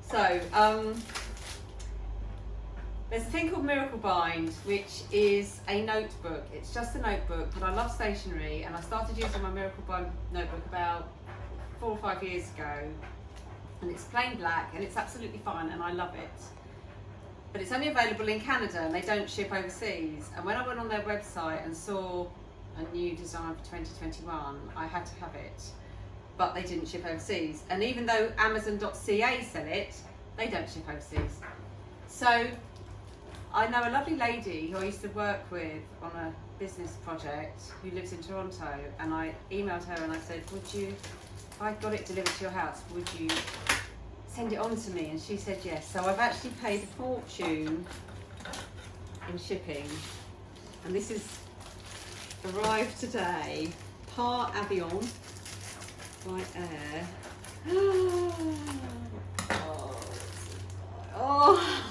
So, there's a thing called Miraclebind, which is a notebook. It's just a notebook, but I love stationery, and I started using my Miraclebind notebook about 4 or 5 years ago. And it's plain black, and it's absolutely fine, and I love it. But it's only available in Canada, and they don't ship overseas. And when I went on their website and saw a new design for 2021, I had to have it. But they didn't ship overseas. And even though Amazon.ca sell it, they don't ship overseas. So I know a lovely lady who I used to work with on a business project who lives in Toronto, and I emailed her and I said, would you, if I got it delivered to your house, would you send it on to me? And she said yes. So I've actually paid a fortune in shipping, and this is arrived today, par avion by air. Oh.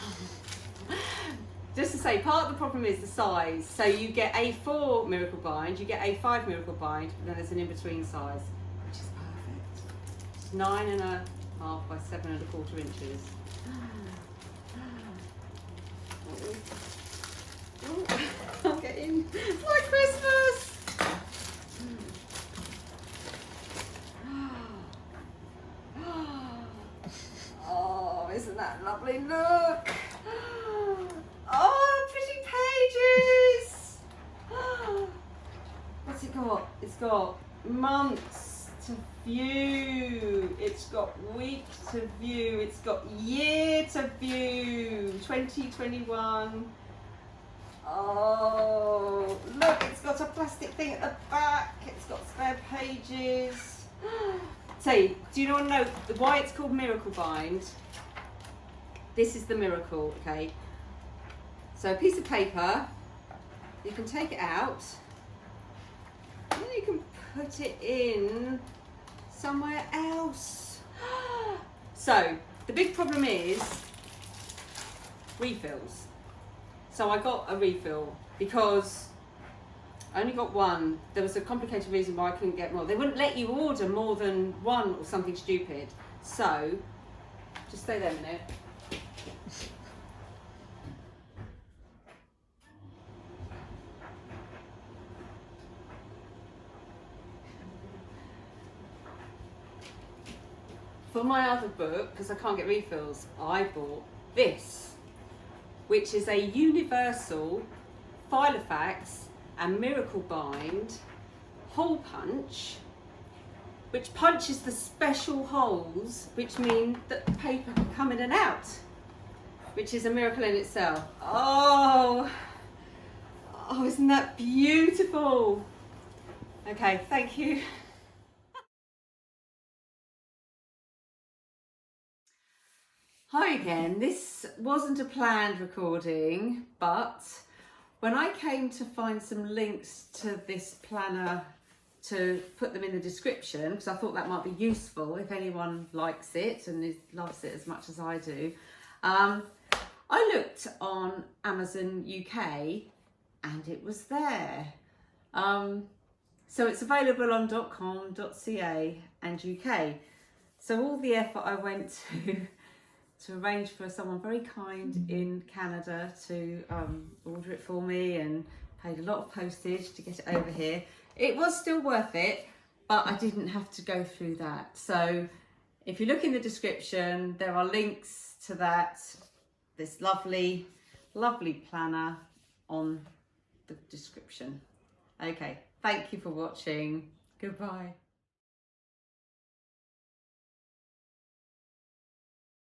Just to say, part of the problem is the size. So you get A4 Miraclebind, you get A5 Miraclebind, and then there's an in-between size, which is perfect. It's 9.5 by 7.25 inches. I'll get in. It's like Christmas. Oh, isn't that lovely? Look. Oh, pretty pages! What's it got? It's got months to view, it's got week to view, it's got year to view, 2021. Oh, look, it's got a plastic thing at the back, it's got spare pages. So, do you want to know why it's called Miraclebind? This is the miracle, okay? So a piece of paper, you can take it out, and then you can put it in somewhere else. So the big problem is refills. So I got a refill because I only got one. There was a complicated reason why I couldn't get more. They wouldn't let you order more than one or something stupid. So, just stay there a minute. For my other book, because I can't get refills, I bought this, which is a universal Filofax and Miraclebind hole punch, which punches the special holes, which mean that the paper can come in and out, which is a miracle in itself. Oh, isn't that beautiful? Okay, thank you. Hi again. This wasn't a planned recording, but when I came to find some links to this planner to put them in the description, because I thought that might be useful if anyone likes it and loves it as much as I do, I looked on Amazon UK and it was there. So it's available on .com, .ca and UK. So all the effort I went to arrange for someone very kind in Canada to order it for me, and paid a lot of postage to get it over here. It was still worth it, but I didn't have to go through that. So if you look in the description, there are links to that, this lovely, lovely planner on the description. Okay, thank you for watching. Goodbye.